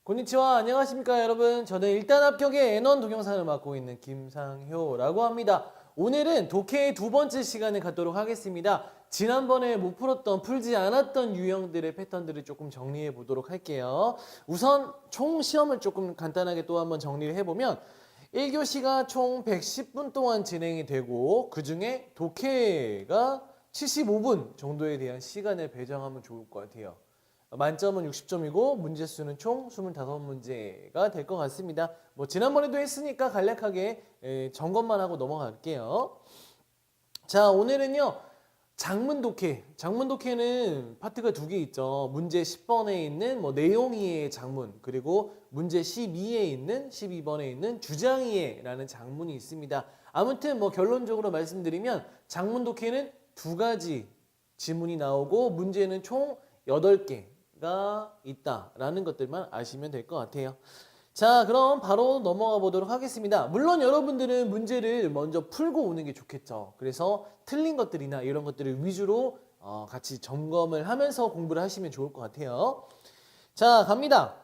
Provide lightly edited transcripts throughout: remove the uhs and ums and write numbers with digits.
konnichiwa, 안녕하십니까 여러분. 저는 일단 합격의 N1 동영상을 맡고 있는 김상효라고 합니다. 오늘은 독해의 두 번째 시간을 갖도록 하겠습니다. 지난번에 못 풀었던, 풀지 않았던 유형들의 패턴들을 조금 정리해 보도록 할게요. 우선 총 시험을 조금 간단하게 또 한번 정리를 해보면 1교시가 총 110분 동안 진행이 되고 그 중에 독해가 75분 정도에 대한 시간을 배정하면 좋을 것 같아요. 만점은 60점이고 문제수는 총 25문제가 될 것 같습니다. 뭐 지난번에도 했으니까 간략하게 점검만 하고 넘어갈게요. 자, 오늘은요. 장문 독해. 장문 독해는 파트가 두 개 있죠. 문제 10번에 있는 내용이의 장문, 그리고 문제 12에 있는 12번에 있는 주장이에라는 장문이 있습니다. 아무튼 결론적으로 말씀드리면 장문 독해는 두 가지 지문이 나오고 문제는 총 8개가 있다라는 것들만 아시면 될 것 같아요. 자, 그럼 바로 넘어가 보도록 하겠습니다. 물론 여러분들은 문제를 먼저 풀고 오는 게 좋겠죠. 그래서 틀린 것들이나 이런 것들을 위주로 같이 점검을 하면서 공부를 하시면 좋을 것 같아요. 자, 갑니다.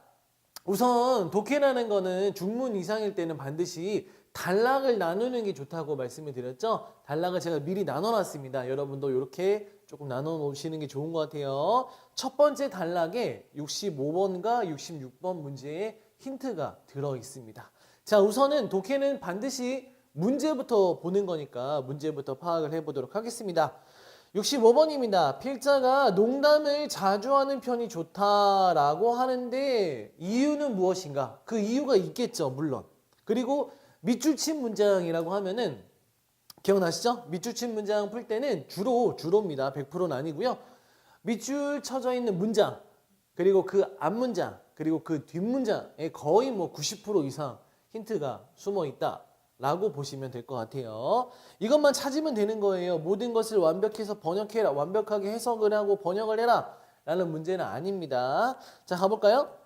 우선 독해라는 거는 중문 이상일 때는 반드시 단락을 나누는 게 좋다고 말씀을 드렸죠. 단락을 제가 미리 나눠놨습니다. 여러분도 이렇게 조금 나눠 놓으시는 게 좋은 것 같아요. 첫 번째 단락에 65번과 66번 문제에 힌트가 들어 있습니다. 자, 우선은 독해는 반드시 문제부터 보는 거니까 문제부터 파악을 해보도록 하겠습니다. 65번입니다. 필자가 농담을 자주 하는 편이 좋다라고 하는데 이유는 무엇인가? 그 이유가 있겠죠, 물론. 그리고 밑줄친 문장이라고 하면은 기억나시죠? 밑줄친 문장 풀 때는 주로입니다. 100%는 아니고요. 밑줄 쳐져 있는 문장, 그리고 그 앞문장, 그리고 그 뒷문장에 거의 90% 이상 힌트가 숨어 있다라고 보시면 될 것 같아요. 이것만 찾으면 되는 거예요. 모든 것을 완벽해서 번역해라, 완벽하게 해석을 하고 번역을 해라 라는 문제는 아닙니다. 자, 가볼까요?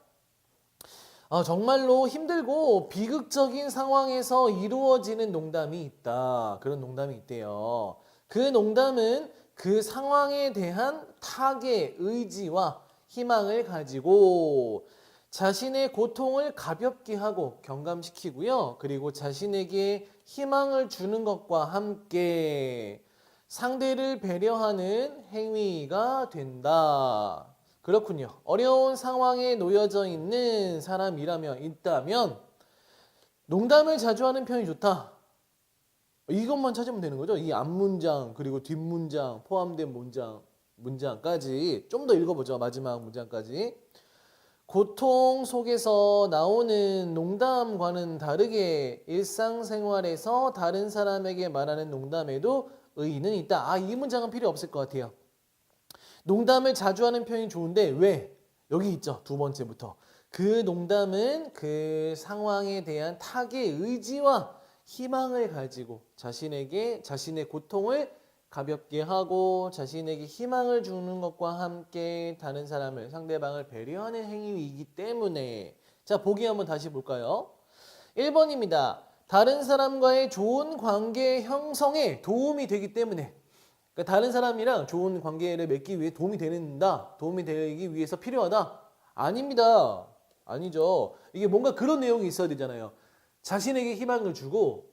정말로 힘들고 비극적인 상황에서 이루어지는 농담이 있다. 그런 농담이 있대요. 그 농담은 그 상황에 대한 타겟, 의지와 희망을 가지고 자신의 고통을 가볍게 하고 경감시키고요. 그리고 자신에게 희망을 주는 것과 함께 상대를 배려하는 행위가 된다. 그렇군요. 어려운 상황에 놓여져 있는 있다면 농담을 자주 하는 편이 좋다. 이것만 찾으면 되는 거죠. 이 앞문장 그리고 뒷문장 포함된 문장까지 좀 더 읽어보죠. 마지막 문장까지. 고통 속에서 나오는 농담과는 다르게 일상생활에서 다른 사람에게 말하는 농담에도 의의는 있다. 이 문장은 필요 없을 것 같아요. 농담을 자주 하는 편이 좋은데 왜? 여기 있죠. 두 번째부터. 그 농담은 그 상황에 대한 타겟 의지와 희망을 가지고 자신의 고통을 가볍게 하고 자신에게 희망을 주는 것과 함께 다른 사람을, 상대방을 배려하는 행위이기 때문에. 자, 보기 한번 다시 볼까요? 1번입니다. 다른 사람과의 좋은 관계 형성에 도움이 되기 때문에. 그러니까 다른 사람이랑 좋은 관계를 맺기 위해 도움이 되기 위해서 필요하다? 아닙니다. 아니죠. 이게 뭔가 그런 내용이 있어야 되잖아요. 자신에게 희망을 주고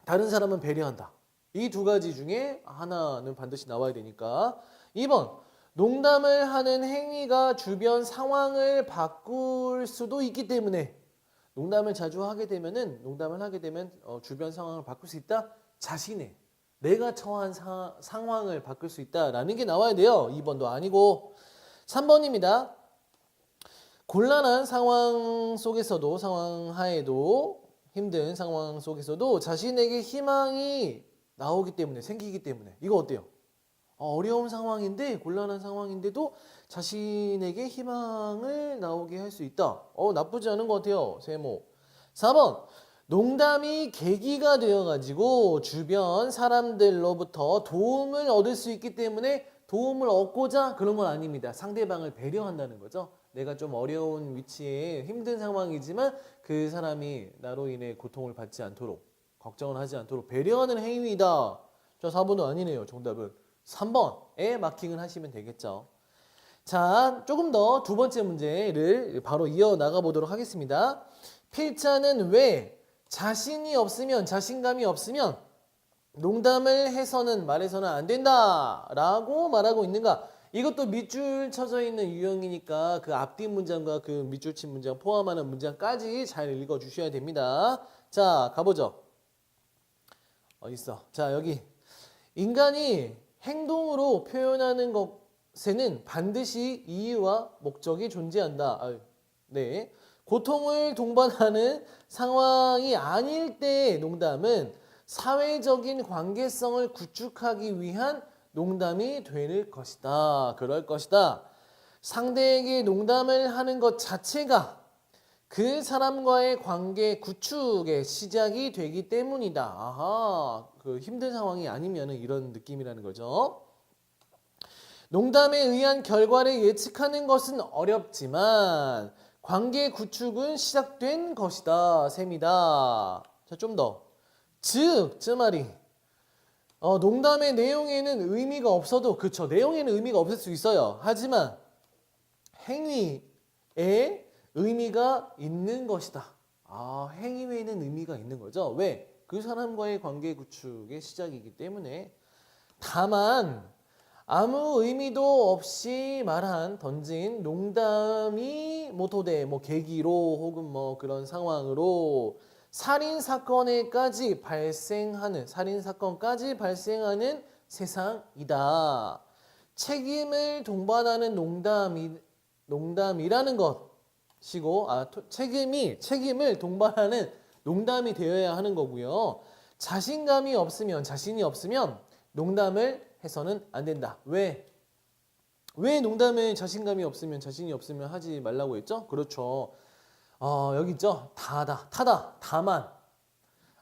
다른 사람은 배려한다. 이 두 가지 중에 하나는 반드시 나와야 되니까. 2번, 농담을 하는 행위가 주변 상황을 바꿀 수도 있기 때문에. 농담을 하게 되면 주변 상황을 바꿀 수 있다? 내가 처한 상황을 바꿀 수 있다라는 게 나와야 돼요. 2번도 아니고. 3번입니다. 곤란한 상황 하에도 힘든 상황 속에서도 자신에게 희망이 생기기 때문에. 이거 어때요? 어려운 상황인데, 곤란한 상황인데도 자신에게 희망을 나오게 할 수 있다. 나쁘지 않은 것 같아요. 세모. 4번. 농담이 계기가 되어가지고 주변 사람들로부터 도움을 얻을 수 있기 때문에 도움을 얻고자 그런 건 아닙니다. 상대방을 배려한다는 거죠. 내가 좀 어려운 위치에 힘든 상황이지만 그 사람이 나로 인해 고통을 받지 않도록, 걱정을 하지 않도록 배려하는 행위이다. 자, 4번은 아니네요. 정답은 3번에 마킹을 하시면 되겠죠. 자, 조금 더 두 번째 문제를 바로 이어나가 보도록 하겠습니다. 필자는 왜 자신이 없으면, 자신감이 없으면 농담을 해서는 말해서는 안 된다 라고 말하고 있는가? 이것도 밑줄 쳐져 있는 유형이니까 그 앞뒤 문장과 그 밑줄 친 문장 포함하는 문장까지 잘 읽어 주셔야 됩니다. 자, 가보죠. 어딨어? 자, 여기 인간이 행동으로 표현하는 것에는 반드시 이유와 목적이 존재한다. 네. 고통을 동반하는 상황이 아닐 때의 농담은 사회적인 관계성을 구축하기 위한 농담이 될 것이다. 그럴 것이다. 상대에게 농담을 하는 것 자체가 그 사람과의 관계 구축의 시작이 되기 때문이다. 아하, 그 힘든 상황이 아니면 이런 느낌이라는 거죠. 농담에 의한 결과를 예측하는 것은 어렵지만 관계 구축은 시작된 것이다. 셈이다. 자, 좀 더. 즉, 저 말이 농담의 내용에는 의미가 없어도, 그쵸, 내용에는 의미가 없을 수 있어요. 하지만 행위에 의미가 있는 것이다. 아, 행위에는 의미가 있는 거죠. 왜? 그 사람과의 관계 구축의 시작이기 때문에. 다만 아무 의미도 없이 던진 농담이 토대, 계기로 혹은 그런 상황으로 살인 사건까지 발생하는 세상이다. 책임을 동반하는 농담이라는 것이고, 책임을 동반하는 농담이 되어야 하는 거고요. 자신이 없으면 농담을 해서는 안 된다. 왜 농담에 자신이 없으면 하지 말라고 했죠? 그렇죠. 여기 있죠. 타다. 다만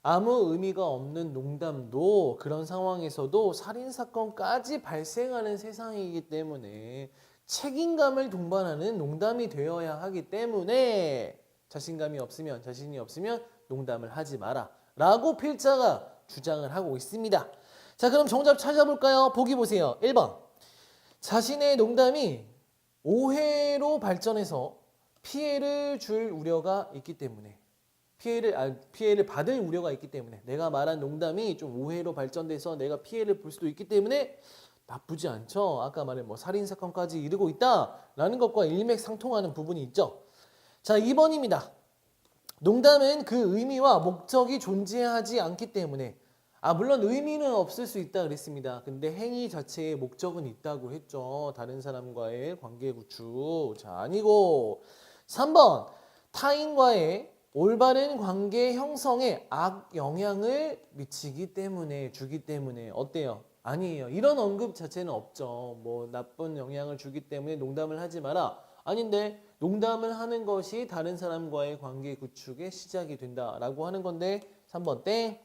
아무 의미가 없는 농담도 그런 상황에서도 살인사건까지 발생하는 세상이기 때문에 책임감을 동반하는 농담이 되어야 하기 때문에 자신이 없으면 농담을 하지 마라 라고 필자가 주장을 하고 있습니다. 자, 그럼 정답 찾아볼까요? 보기 보세요. 1번. 자신의 농담이 오해로 발전해서 피해를 줄 우려가 있기 때문에, 피해를 받을 우려가 있기 때문에, 내가 말한 농담이 좀 오해로 발전돼서 내가 피해를 볼 수도 있기 때문에 나쁘지 않죠. 아까 말한 살인사건까지 이르고 있다라는 것과 일맥상통하는 부분이 있죠. 자, 2번입니다. 농담은 그 의미와 목적이 존재하지 않기 때문에, 물론 의미는 없을 수 있다 그랬습니다. 근데 행위 자체에 목적은 있다고 했죠. 다른 사람과의 관계 구축. 자, 아니고 3번. 타인과의 올바른 관계 형성에 악 영향을 주기 때문에 어때요? 아니에요. 이런 언급 자체는 없죠. 나쁜 영향을 주기 때문에 농담을 하지 마라. 아닌데 농담을 하는 것이 다른 사람과의 관계 구축의 시작이 된다라고 하는 건데 3번 땡.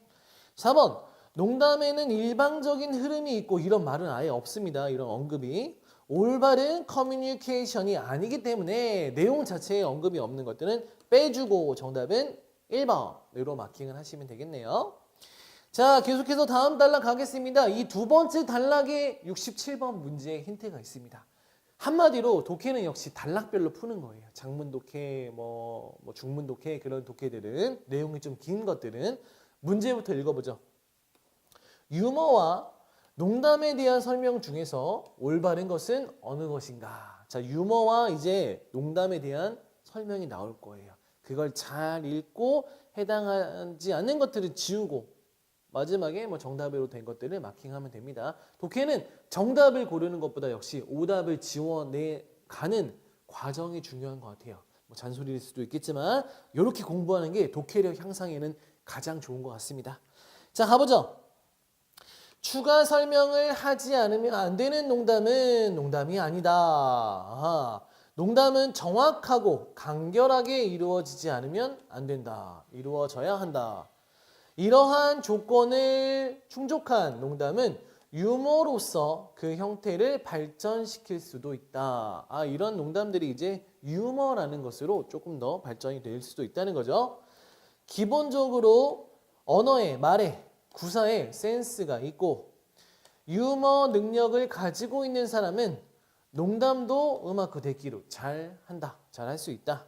4번. 농담에는 일방적인 흐름이 있고 이런 말은 아예 없습니다. 이런 언급이. 올바른 커뮤니케이션이 아니기 때문에 내용 자체에 언급이 없는 것들은 빼주고 정답은 1번으로 마킹을 하시면 되겠네요. 자, 계속해서 다음 단락 가겠습니다. 이 두 번째 단락에 67번 문제에 힌트가 있습니다. 한마디로 독해는 역시 단락별로 푸는 거예요. 장문 독해, 중문 독해, 그런 독해들은 내용이 좀 긴 것들은 문제부터 읽어보죠. 유머와 농담에 대한 설명 중에서 올바른 것은 어느 것인가? 자, 유머와 이제 농담에 대한 설명이 나올 거예요. 그걸 잘 읽고 해당하지 않는 것들을 지우고 마지막에 정답으로 된 것들을 마킹하면 됩니다. 독해는 정답을 고르는 것보다 역시 오답을 지워내가는 과정이 중요한 것 같아요. 잔소리일 수도 있겠지만 이렇게 공부하는 게 독해력 향상에는 가장 좋은 것 같습니다. 자, 가보죠. 추가 설명을 하지 않으면 안 되는 농담은 농담이 아니다. 농담은 정확하고 간결하게 이루어지지 않으면 안 된다. 이루어져야 한다. 이러한 조건을 충족한 농담은 유머로서 그 형태를 발전시킬 수도 있다. 이런 농담들이 이제 유머라는 것으로 조금 더 발전이 될 수도 있다는 거죠. 기본적으로 언어에, 말에, 구사에 센스가 있고 유머 능력을 가지고 있는 사람은 농담도 음악 그대기로 잘 한다. 잘 할 수 있다.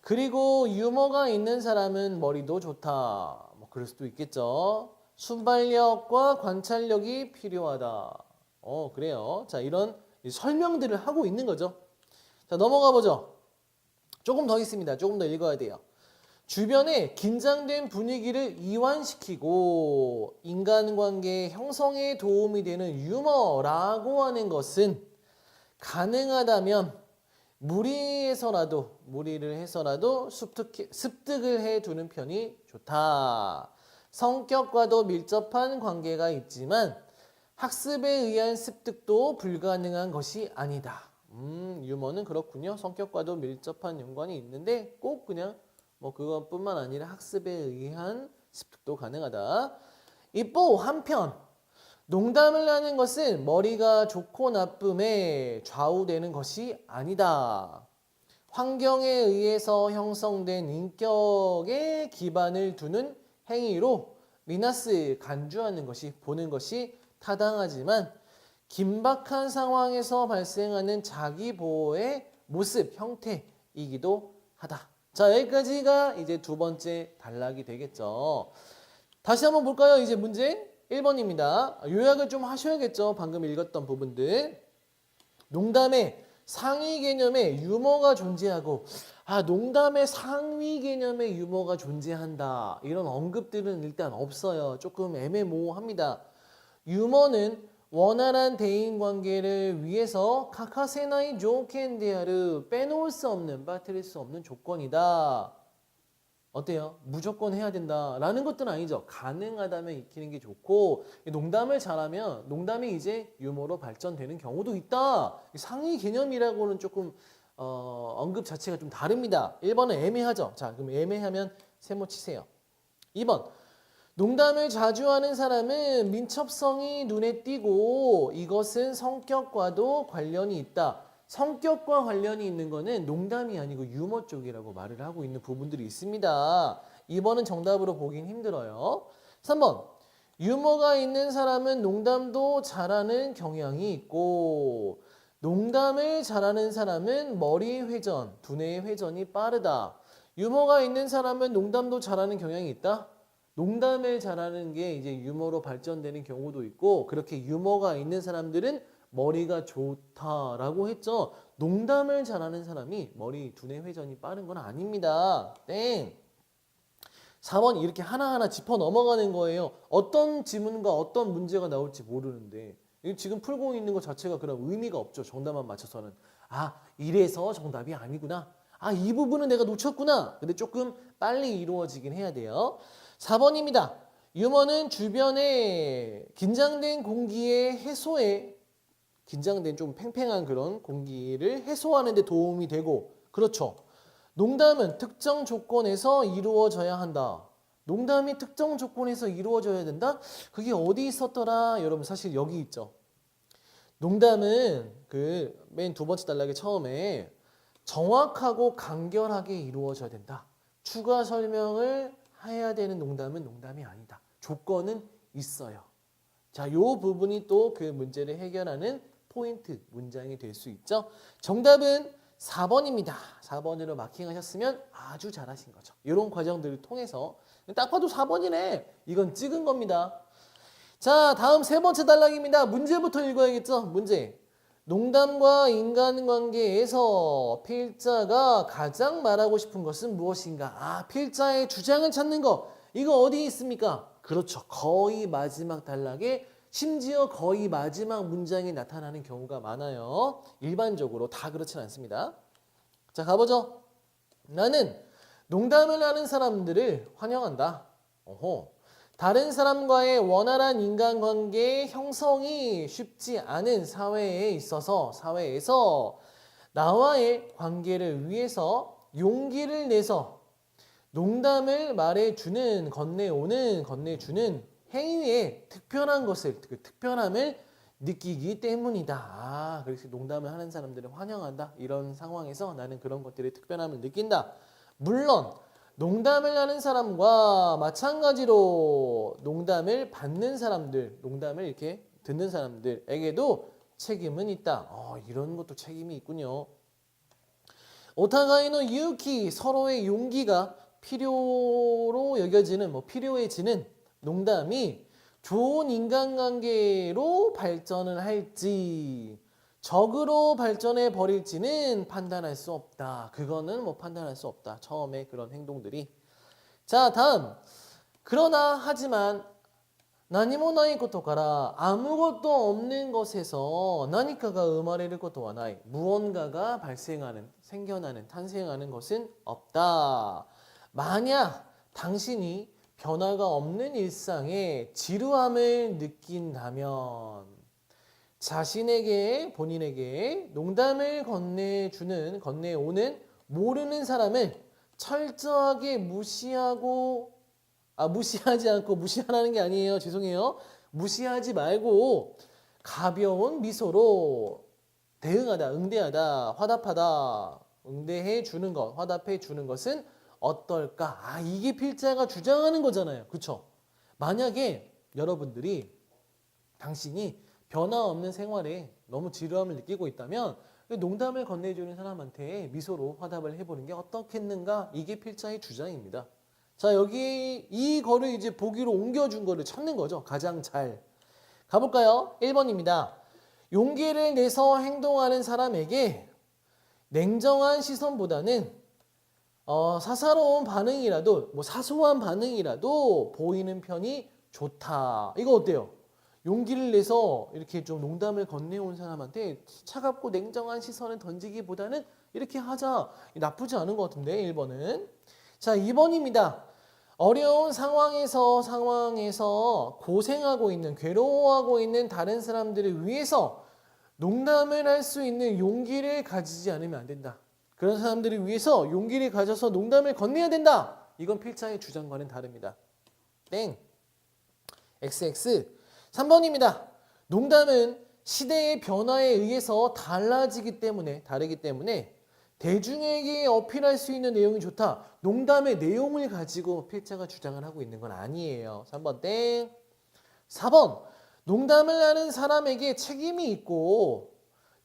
그리고 유머가 있는 사람은 머리도 좋다. 뭐 그럴 수도 있겠죠. 순발력과 관찰력이 필요하다. 그래요. 자, 이런 설명들을 하고 있는 거죠. 자, 넘어가 보죠. 조금 더 있습니다. 조금 더 읽어야 돼요. 주변에 긴장된 분위기를 이완시키고 인간관계 형성에 도움이 되는 유머라고 하는 것은 가능하다면 무리를 해서라도 습득을 해두는 편이 좋다. 성격과도 밀접한 관계가 있지만 학습에 의한 습득도 불가능한 것이 아니다. 유머는 그렇군요. 성격과도 밀접한 연관이 있는데 꼭 그냥 뭐 그것뿐만 아니라 학습에 의한 습득도 가능하다. 이뽀 한편 농담을 하는 것은 머리가 좋고 나쁨에 좌우되는 것이 아니다. 환경에 의해서 형성된 인격에 기반을 두는 행위로 미나스 간주하는 것이 보는 것이 타당하지만 긴박한 상황에서 발생하는 자기 보호의 모습, 형태이기도 하다. 자, 여기까지가 이제 두 번째 단락이 되겠죠. 다시 한번 볼까요? 이제 문제 1번입니다. 요약을 좀 하셔야겠죠. 방금 읽었던 부분들. 농담의 상위 개념에 유머가 존재하고 농담의 상위 개념에 유머가 존재한다. 이런 언급들은 일단 없어요. 조금 애매모호합니다. 유머는 원활한 대인관계를 위해서 카카세나이 조켄데아르 빼놓을 수 없는 빠뜨릴 수 없는 조건이다. 어때요? 무조건 해야 된다라는 것들은 아니죠. 가능하다면 익히는 게 좋고 농담을 잘하면 농담이 이제 유머로 발전되는 경우도 있다. 상위 개념이라고는 조금 언급 자체가 좀 다릅니다. 1번은 애매하죠. 자, 그럼 애매하면 세모 치세요. 2번 농담을 자주 하는 사람은 민첩성이 눈에 띄고 이것은 성격과도 관련이 있다. 성격과 관련이 있는 거는 농담이 아니고 유머 쪽이라고 말을 하고 있는 부분들이 있습니다. 2번은 정답으로 보긴 힘들어요. 3번 유머가 있는 사람은 농담도 잘하는 경향이 있고 농담을 잘하는 사람은 머리 회전, 두뇌의 회전이 빠르다. 유머가 있는 사람은 농담도 잘하는 경향이 있다. 농담을 잘하는 게 이제 유머로 발전되는 경우도 있고 그렇게 유머가 있는 사람들은 머리가 좋다라고 했죠. 농담을 잘하는 사람이 머리 두뇌 회전이 빠른 건 아닙니다. 땡. 4번 이렇게 하나하나 짚어 넘어가는 거예요. 어떤 지문과 어떤 문제가 나올지 모르는데 지금 풀고 있는 것 자체가 그런 의미가 없죠. 정답만 맞춰서는. 이래서 정답이 아니구나. 이 부분은 내가 놓쳤구나. 근데 조금 빨리 이루어지긴 해야 돼요. 4번입니다. 유머는 주변에 긴장된 공기의 해소에 긴장된 좀 팽팽한 그런 공기를 해소하는 데 도움이 되고 그렇죠. 농담은 특정 조건에서 이루어져야 한다. 농담이 특정 조건에서 이루어져야 된다? 그게 어디 있었더라? 여러분 사실 여기 있죠. 농담은 그 맨 두 번째 단락의 처음에 정확하고 간결하게 이루어져야 된다. 추가 설명을 해야 되는 농담은 농담이 아니다. 조건은 있어요. 자, 요 부분이 또 그 문제를 해결하는 포인트 문장이 될 수 있죠. 정답은 4번입니다. 4번으로 마킹하셨으면 아주 잘하신 거죠. 이런 과정들을 통해서 딱 봐도 4번이네. 이건 찍은 겁니다. 자, 다음 세 번째 단락입니다. 문제부터 읽어야겠죠. 문제. 농담과 인간관계에서 필자가 가장 말하고 싶은 것은 무엇인가? 필자의 주장을 찾는 거. 이거 어디 있습니까? 그렇죠. 거의 마지막 단락에 심지어 거의 마지막 문장에 나타나는 경우가 많아요. 일반적으로 다 그렇진 않습니다. 자, 가보죠. 나는 농담을 하는 사람들을 환영한다. 다른 사람과의 원활한 인간관계의 형성이 쉽지 않은 사회에서 나와의 관계를 위해서 용기를 내서 농담을 말해주는, 건네주는 행위에 특별한 것을, 그 특별함을 느끼기 때문이다. 그래서 농담을 하는 사람들을 환영한다. 이런 상황에서 나는 그런 것들의 특별함을 느낀다. 물론 농담을 하는 사람과 마찬가지로 농담을 받는 사람들, 농담을 이렇게 듣는 사람들에게도 책임은 있다. 이런 것도 책임이 있군요. 오타가이노 유키, 서로의 용기가 필요로 여겨지는, 필요해지는 농담이 좋은 인간관계로 발전을 할지 적으로 발전해 버릴지는 판단할 수 없다. 그거는 판단할 수 없다. 처음에 그런 행동들이. 자, 다음. 그러나 하지만 나니모 나이ことから 아무것도 없는 것에서 나니카가生まれる ことはない. 무언가가 발생하는, 생겨나는, 탄생하는 것은 없다. 만약 당신이 변화가 없는 일상에 지루함을 느낀다면 자신에게, 본인에게 농담을 건네오는 모르는 사람을 철저하게 무시하지 않고, 무시하라는 게 아니에요. 죄송해요. 무시하지 말고 가벼운 미소로 대응하다, 응대하다, 화답하다, 응대해 주는 것, 화답해 주는 것은 어떨까? 이게 필자가 주장하는 거잖아요. 그렇죠? 만약에 여러분들이 당신이 변화 없는 생활에 너무 지루함을 느끼고 있다면 농담을 건네주는 사람한테 미소로 화답을 해보는 게 어떻겠는가? 이게 필자의 주장입니다. 자, 여기 이거를 이제 보기로 옮겨준 거를 찾는 거죠. 가장 잘. 가볼까요? 1번입니다. 용기를 내서 행동하는 사람에게 냉정한 시선보다는 사사로운 반응이라도, 사소한 반응이라도 보이는 편이 좋다. 이거 어때요? 용기를 내서 이렇게 좀 농담을 건네온 사람한테 차갑고 냉정한 시선을 던지기보다는 이렇게 하자. 나쁘지 않은 것 같은데, 1번은. 자, 2번입니다. 어려운 상황에서 고생하고 있는, 괴로워하고 있는 다른 사람들을 위해서 농담을 할 수 있는 용기를 가지지 않으면 안 된다. 그런 사람들을 위해서 용기를 가져서 농담을 건네야 된다. 이건 필자의 주장과는 다릅니다. 땡. XX. 3번입니다. 농담은 시대의 변화에 의해서 다르기 때문에 대중에게 어필할 수 있는 내용이 좋다. 농담의 내용을 가지고 필자가 주장을 하고 있는 건 아니에요. 3번 땡. 4번. 농담을 하는 사람에게 책임이 있고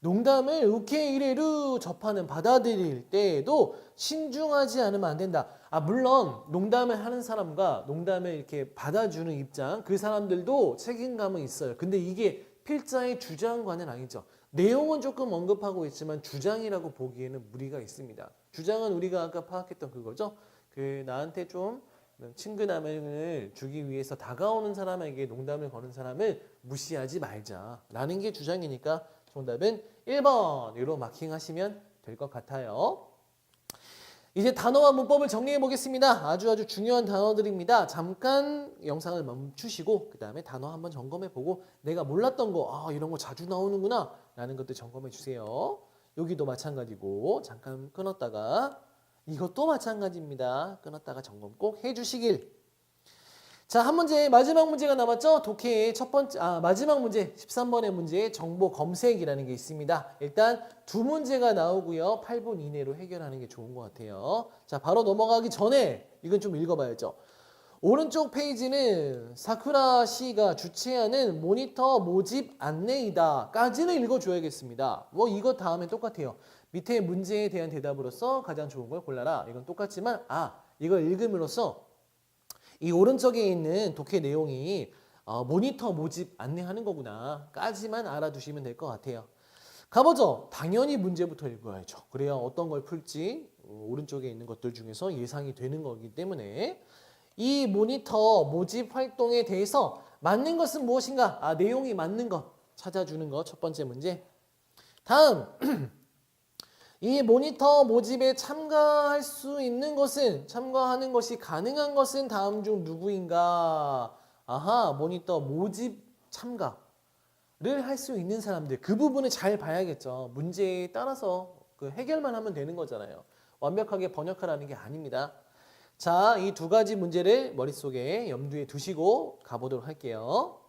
농담을 우케이레루 접하는, 받아들일 때에도 신중하지 않으면 안 된다. 물론 농담을 하는 사람과 농담을 이렇게 받아주는 입장, 그 사람들도 책임감은 있어요. 근데 이게 필자의 주장과는 아니죠. 내용은 조금 언급하고 있지만 주장이라고 보기에는 무리가 있습니다. 주장은 우리가 아까 파악했던 그거죠. 나한테 좀 친근함을 주기 위해서 다가오는 사람에게 농담을 거는 사람을 무시하지 말자라는 게 주장이니까 정답은 1번으로 마킹하시면 될 것 같아요. 이제 단어와 문법을 정리해 보겠습니다. 아주 중요한 단어들입니다. 잠깐 영상을 멈추시고 그 다음에 단어 한번 점검해 보고 내가 몰랐던 거, 이런 거 자주 나오는구나 라는 것들 점검해 주세요. 여기도 마찬가지고 잠깐 끊었다가 이것도 마찬가지입니다. 끊었다가 점검 꼭 해주시길. 자, 한 문제, 마지막 문제가 남았죠? 독해의 마지막 문제, 13번의 문제에 정보 검색이라는 게 있습니다. 일단 두 문제가 나오고요. 8분 이내로 해결하는 게 좋은 것 같아요. 자, 바로 넘어가기 전에 이건 좀 읽어봐야죠. 오른쪽 페이지는 사쿠라 씨가 주최하는 모니터 모집 안내이다 까지는 읽어줘야겠습니다. 이거 다음에 똑같아요. 밑에 문제에 대한 대답으로서 가장 좋은 걸 골라라. 이건 똑같지만 이걸 읽음으로써 이 오른쪽에 있는 독해 내용이 모니터 모집 안내하는 거구나 까지만 알아두시면 될 것 같아요. 가보죠. 당연히 문제부터 읽어야죠. 그래야 어떤 걸 풀지 오른쪽에 있는 것들 중에서 예상이 되는 거기 때문에 이 모니터 모집 활동에 대해서 맞는 것은 무엇인가? 내용이 맞는 것 찾아주는 것 첫 번째 문제. 다음 이 모니터 모집에 참가할 수 있는 것은, 참가하는 것이 가능한 것은 다음 중 누구인가? 모니터 모집 참가를 할 수 있는 사람들. 그 부분을 잘 봐야겠죠. 문제에 따라서 해결만 하면 되는 거잖아요. 완벽하게 번역하라는 게 아닙니다. 자, 이 두 가지 문제를 머릿속에 염두에 두시고 가보도록 할게요.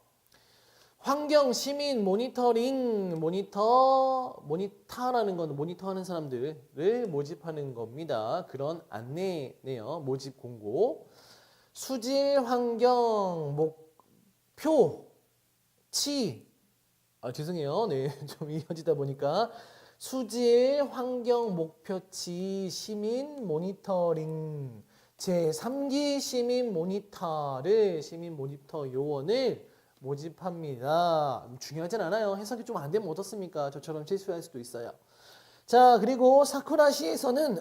환경, 시민, 모니터링, 모니터라는 건 모니터하는 사람들을 모집하는 겁니다. 그런 안내네요. 모집 공고. 수질, 환경, 목표, 치, 죄송해요. 네, 좀 이어지다 보니까 수질 환경 목표치 시민 모니터링 제3기 시민 모니터 요원을 모집합니다. 중요하진 않아요. 해석이 좀 안 되면 어떻습니까? 저처럼 실수할 수도 있어요. 자, 그리고 사쿠라시에서는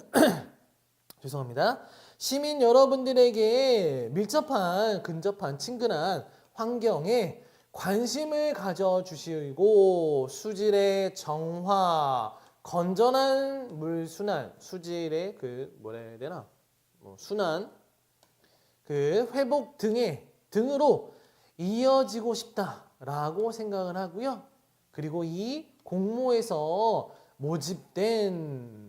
죄송합니다. 시민 여러분들에게 밀접한, 근접한, 친근한 환경에 관심을 가져주시고 수질의 정화, 건전한 물 순환, 수질의 뭐라 해야 되나? 순환, 회복 등으로 이어지고 싶다라고 생각을 하고요. 그리고 이 공모에서 모집된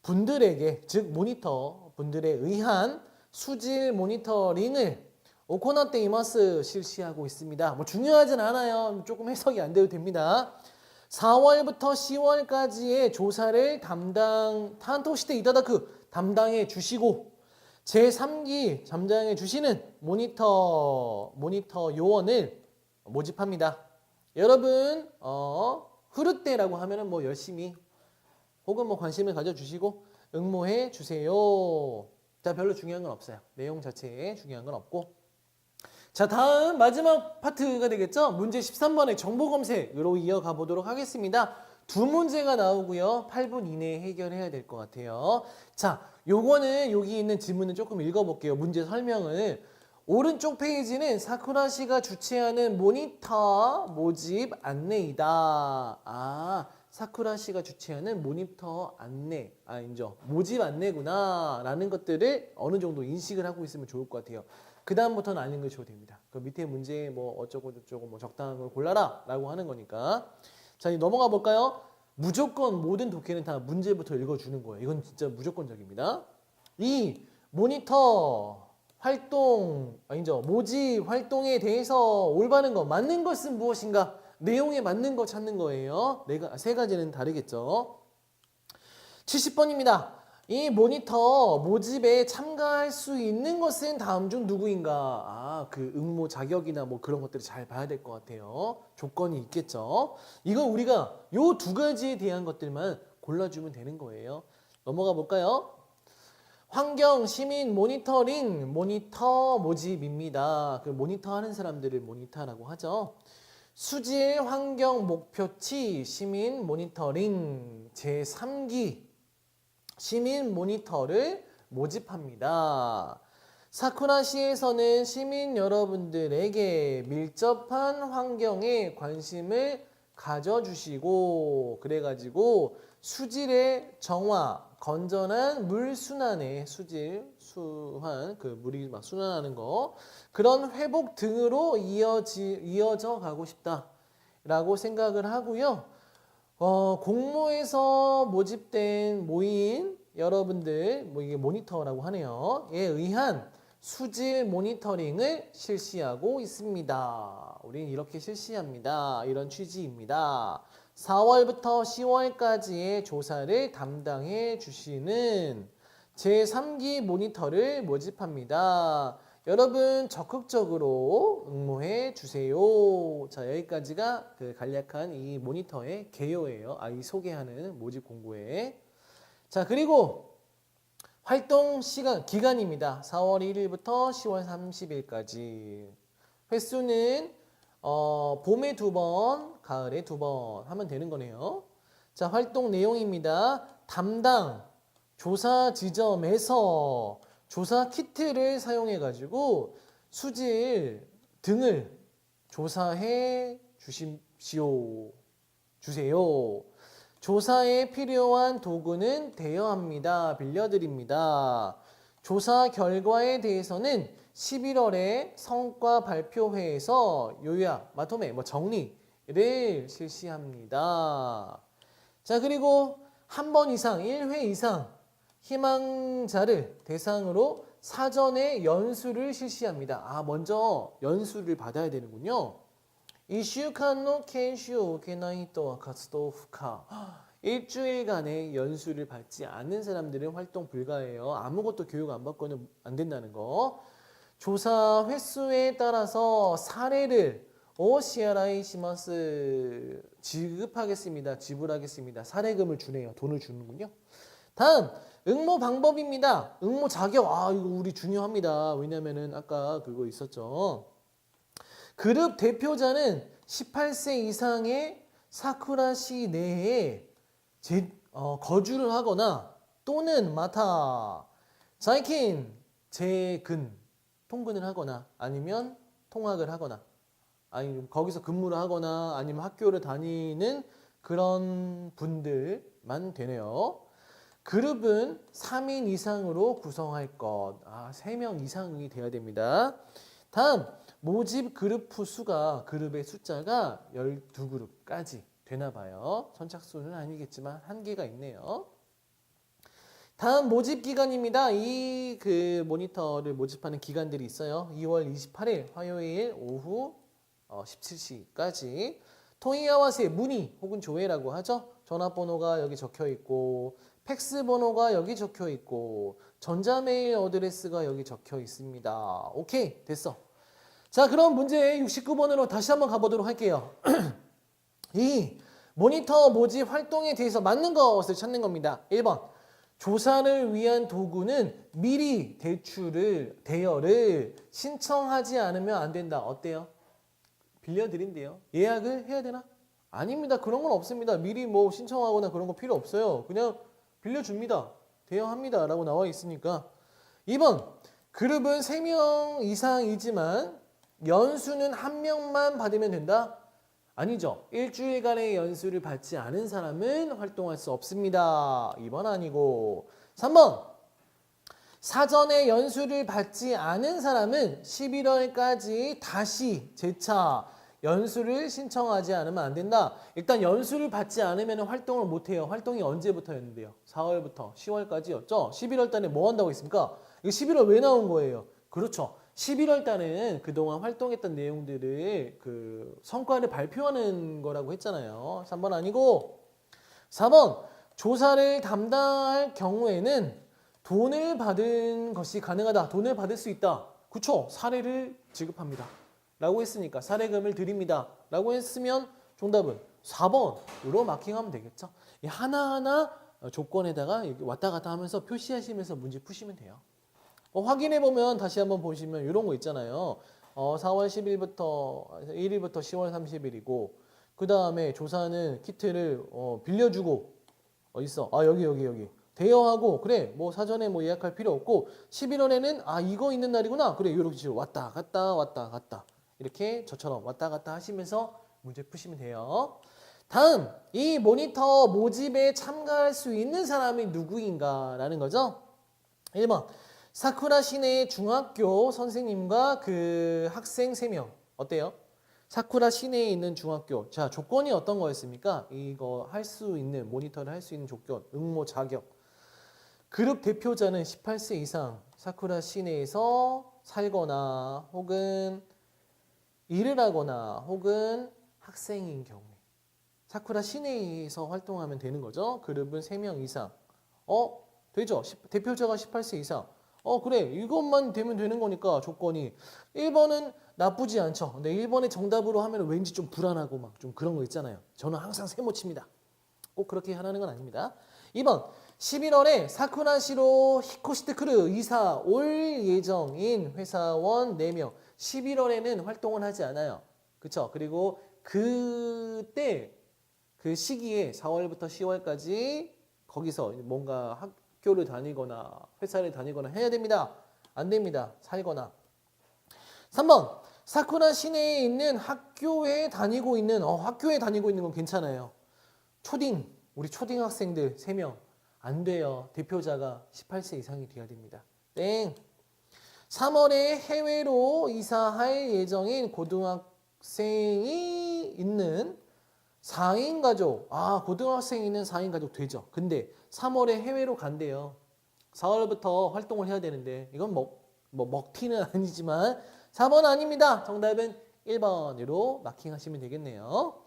분들에게, 즉 모니터 분들에 의한 수질 모니터링을 오코나테 이마스 실시하고 있습니다. 중요하진 않아요. 조금 해석이 안 돼도 됩니다. 4월부터 10월까지의 조사를 탄토시테 이타다크 담당해 주시고 제3기 담당해 주시는 모니터 요원을 모집합니다. 여러분 흐르떼라고 하면은 열심히 혹은 관심을 가져주시고 응모해 주세요. 자, 별로 중요한 건 없어요. 내용 자체에 중요한 건 없고. 자, 다음 마지막 파트가 되겠죠? 문제 13번의 정보 검색으로 이어가 보도록 하겠습니다. 두 문제가 나오고요. 8분 이내에 해결해야 될 것 같아요. 자, 요거는 여기 있는 지문을 조금 읽어볼게요. 문제 설명을. 오른쪽 페이지는 사쿠라시가 주최하는 모니터 모집 안내이다. 사쿠라시가 주최하는 모니터 안내, 모집 안내구나 라는 것들을 어느 정도 인식을 하고 있으면 좋을 것 같아요. 그 다음부터는 안 읽으셔도 됩니다. 그 밑에 문제에 어쩌고 저쩌고 적당한 걸 골라라 라고 하는 거니까. 자, 이제 넘어가 볼까요? 무조건 모든 독해는 다 문제부터 읽어주는 거예요. 이건 진짜 무조건적입니다. 이 모니터 활동, 모집 활동에 대해서 올바른 것, 맞는 것은 무엇인가? 내용에 맞는 거 찾는 거예요. 세 가지는 다르겠죠. 70번입니다. 이 모니터 모집에 참가할 수 있는 것은 다음 중 누구인가? 응모 자격이나 그런 것들을 잘 봐야 될 것 같아요. 조건이 있겠죠. 이건 우리가 요 두 가지에 대한 것들만 골라주면 되는 거예요. 넘어가 볼까요? 환경 시민 모니터링 모니터 모집입니다. 모니터 하는 사람들을 모니터라고 하죠. 수질 환경 목표치 시민 모니터링 제3기 시민 모니터를 모집합니다. 사쿠라시에서는 시민 여러분들에게 밀접한 환경에 관심을 가져주시고 그래가지고 수질의 정화, 건전한 물 순환의 수환, 물이 순환하는 거 그런 회복 등으로 이어져 가고 싶다라고 생각을 하고요. 공모에서 모집된 모인 여러분들, 이게 모니터라고 하네요. 에 의한 수질 모니터링을 실시하고 있습니다. 우리는 이렇게 실시합니다. 이런 취지입니다. 4월부터 10월까지의 조사를 담당해 주시는 제3기 모니터를 모집합니다. 여러분 적극적으로 응모해 주세요. 자, 여기까지가 간략한 이 모니터의 개요예요. 이 소개하는 모집 공고에. 자, 그리고 활동 기간입니다. 4월 1일부터 10월 30일까지. 횟수는 봄에 2번, 가을에 2번 하면 되는 거네요. 자, 활동 내용입니다. 담당 조사 지점에서 조사 키트를 사용해 가지고 수질 등을 조사해 주세요. 조사에 필요한 도구는 대여합니다. 빌려드립니다. 조사 결과에 대해서는 11월에 성과 발표회에서 요약, 마토메, 정리를 실시합니다. 자, 그리고 한 번 이상, 1회 이상 희망자를 대상으로 사전에 연수를 실시합니다. 먼저 연수를 받아야 되는군요. 1週間の研修を受けないと活動不可. 일주일간의 연수를 받지 않는 사람들은 활동 불가예요. 아무것도 교육 안 받고는 안 된다는 거. 조사 횟수에 따라서 사례를 오 시아라이 시마스 지급하겠습니다. 지불하겠습니다. 사례금을 주네요. 돈을 주는군요. 다음 응모 방법입니다. 응모 자격 이거 우리 중요합니다. 왜냐면은 아까 그거 있었죠. 그룹 대표자는 18세 이상의 사쿠라시 내에 거주를 하거나 또는 마타 자이킨 재근 통근을 하거나 아니면 통학을 하거나 아니면 거기서 근무를 하거나 아니면 학교를 다니는 그런 분들만 되네요. 그룹은 3인 이상으로 구성할 것. 3명 이상이 돼야 됩니다. 다음 모집 그룹 수가 그룹의 숫자가 12그룹까지 되나 봐요. 선착순은 아니겠지만 한계가 있네요. 다음 모집 기간입니다. 이 모니터를 모집하는 기간들이 있어요. 2월 28일 화요일 오후 17시까지 토이아와세 문의 혹은 조회라고 하죠. 전화번호가 여기 적혀 있고 팩스 번호가 여기 적혀 있고 전자메일 어드레스가 여기 적혀 있습니다. 오케이 됐어. 자 그럼 문제 69번으로 다시 한번 가보도록 할게요. 이 모니터 모집 활동에 대해서 맞는 것을 찾는 겁니다. 1번 조사를 위한 도구는 미리 대여를 신청하지 않으면 안 된다. 어때요? 빌려드린대요. 예약을 해야 되나? 아닙니다. 그런 건 없습니다. 미리 뭐 신청하거나 그런 거 필요 없어요. 그냥 빌려줍니다. 대여합니다. 라고 나와 있으니까. 2번 그룹은 3명 이상이지만 연수는 1명만 받으면 된다? 아니죠. 일주일간의 연수를 받지 않은 사람은 활동할 수 없습니다. 2번 아니고 3번 사전에 연수를 받지 않은 사람은 11월까지 다시 재차 연수를 신청하지 않으면 안 된다. 일단 연수를 받지 않으면 활동을 못해요. 활동이 언제부터였는데요? 4월부터 10월까지였죠. 11월 달에 뭐 한다고 했습니까? 이거 11월 왜 나온 거예요? 그렇죠. 11월 달은 그동안 활동했던 내용들을 성과를 발표하는 거라고 했잖아요. 3번 아니고 4번 조사를 담당할 경우에는 돈을 받은 것이 가능하다. 돈을 받을 수 있다. 그쵸? 사례를 지급합니다. 라고 했으니까 사례금을 드립니다. 라고 했으면 정답은 4번으로 마킹하면 되겠죠. 하나하나 조건에다가 왔다 갔다 하면서 표시하시면서 문제 푸시면 돼요. 확인해보면 다시 한번 보시면 이런 거 있잖아요. 4월 10일부터 1일부터 10월 30일이고 그 다음에 조사는 키트를 빌려주고 어딨어? 여기 대여하고 그래 뭐 사전에 뭐 예약할 필요 없고 11월에는 이거 있는 날이구나 그래 이렇게 식으로 왔다 갔다 이렇게 저처럼 왔다 갔다 하시면서 문제 푸시면 돼요. 다음 이 모니터 모집에 참가할 수 있는 사람이 누구인가 라는 거죠. 1번 사쿠라 시내 중학교 선생님과 그 학생 3명 어때요? 사쿠라 시내에 있는 중학교. 자 조건이 어떤 거였습니까? 이거 할 수 있는 모니터를 할 수 있는 조건 응모 자격 그룹 대표자는 18세 이상 사쿠라 시내에서 살거나 혹은 일을 하거나 혹은 학생인 경우에 사쿠라 시내에서 활동하면 되는 거죠. 그룹은 3명 이상. 되죠. 대표자가 18세 이상. 그래 이것만 되면 되는 거니까 조건이 1번은 나쁘지 않죠. 근데 1번의 정답으로 하면 왠지 좀 불안하고 막 좀 그런 거 있잖아요. 저는 항상 세모 칩니다. 꼭 그렇게 하라는 건 아닙니다. 2번 11월에 사쿠라시로 히코시테크르 이사 올 예정인 회사원 4명 11월에는 활동을 하지 않아요. 그쵸? 그리고 그때 그 시기에 4월부터 10월까지 거기서 뭔가 학교를 다니거나 회사를 다니거나 해야 됩니다. 안 됩니다. 살거나. 3번 사쿠라 시내에 있는 학교에 다니고 있는 건 괜찮아요. 우리 초딩 학생들 3명 안 돼요. 대표자가 18세 이상이 돼야 됩니다. 땡. 3월에 해외로 이사할 예정인 고등학생이 있는 4인 가족. 고등학생이 있는 4인 가족 되죠. 근데 3월에 해외로 간대요. 4월부터 활동을 해야 되는데 이건 뭐 먹튀는 아니지만 4번 아닙니다. 정답은 1번으로 마킹하시면 되겠네요.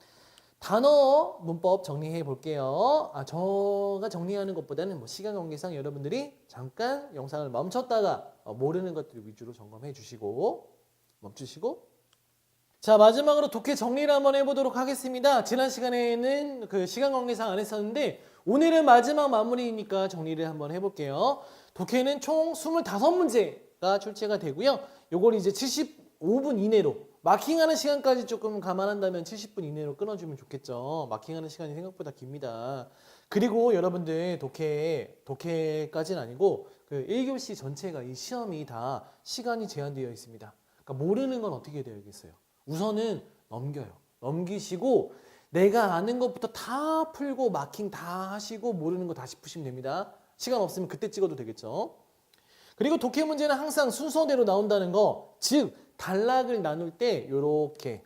단어 문법 정리해 볼게요. 제가 정리하는 것보다는 시간 관계상 여러분들이 잠깐 영상을 멈췄다가 모르는 것들 위주로 점검해 주시고 멈추시고 자, 마지막으로 독해 정리를 한번 해보도록 하겠습니다. 지난 시간에는 그 시간 관계상 안 했었는데 오늘은 마지막 마무리니까 정리를 한번 해볼게요. 독해는 총 25문제가 출제가 되고요. 요걸 이제 75분 이내로 마킹하는 시간까지 조금 감안한다면 70분 이내로 끊어주면 좋겠죠. 마킹하는 시간이 생각보다 깁니다. 그리고 여러분들 독해까지는 아니고 그 1교시 전체가 이 시험이 다 시간이 제한되어 있습니다. 그러니까 모르는 건 어떻게 되어야겠어요? 우선은 넘겨요. 넘기시고 내가 아는 것부터 다 풀고 마킹 다 하시고 모르는 거 다시 푸시면 됩니다. 시간 없으면 그때 찍어도 되겠죠. 그리고 독해 문제는 항상 순서대로 나온다는 거, 즉 단락을 나눌 때 이렇게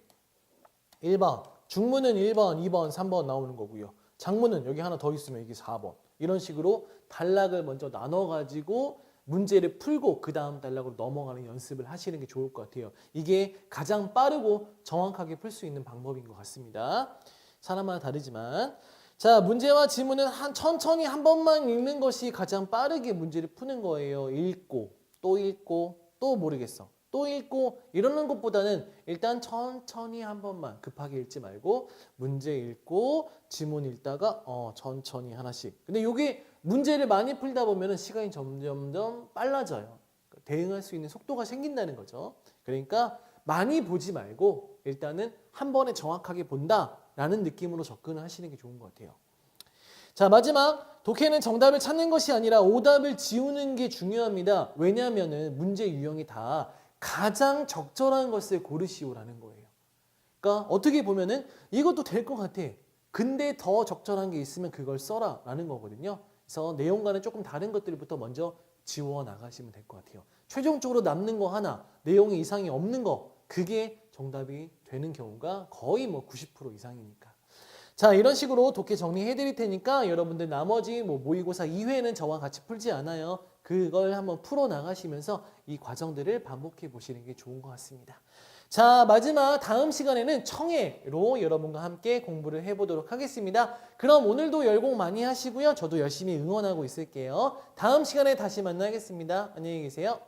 1번, 중문은 1번, 2번, 3번 나오는 거고요. 장문은 여기 하나 더 있으면 이게 4번. 이런 식으로 단락을 먼저 나눠가지고 문제를 풀고 그 다음 단락으로 넘어가는 연습을 하시는 게 좋을 것 같아요. 이게 가장 빠르고 정확하게 풀 수 있는 방법인 것 같습니다. 사람마다 다르지만 자, 문제와 지문은 천천히 한 번만 읽는 것이 가장 빠르게 문제를 푸는 거예요. 읽고 또 모르겠어. 또 읽고 이러는 것보다는 일단 천천히 한 번만 급하게 읽지 말고 문제 읽고 지문 읽다가 천천히 하나씩. 근데 이게 문제를 많이 풀다 보면 시간이 점점점 빨라져요. 대응할 수 있는 속도가 생긴다는 거죠. 그러니까 많이 보지 말고 일단은 한 번에 정확하게 본다라는 느낌으로 접근을 하시는 게 좋은 것 같아요. 자, 마지막 독해는 정답을 찾는 것이 아니라 오답을 지우는 게 중요합니다. 왜냐하면 문제 유형이 다 가장 적절한 것을 고르시오라는 거예요. 그러니까 어떻게 보면은 이것도 될 것 같아. 근데 더 적절한 게 있으면 그걸 써라 라는 거거든요. 그래서 내용과는 조금 다른 것들부터 먼저 지워 나가시면 될 것 같아요. 최종적으로 남는 거 하나, 내용이 이상이 없는 거, 그게 정답이 되는 경우가 거의 90% 이상이니까. 자, 이런 식으로 독해 정리해 드릴 테니까 여러분들 나머지 모의고사 2회는 저와 같이 풀지 않아요. 그걸 한번 풀어 나가시면서 이 과정들을 반복해 보시는 게 좋은 것 같습니다. 자, 마지막 다음 시간에는 청해로 여러분과 함께 공부를 해보도록 하겠습니다. 그럼 오늘도 열공 많이 하시고요. 저도 열심히 응원하고 있을게요. 다음 시간에 다시 만나겠습니다. 안녕히 계세요.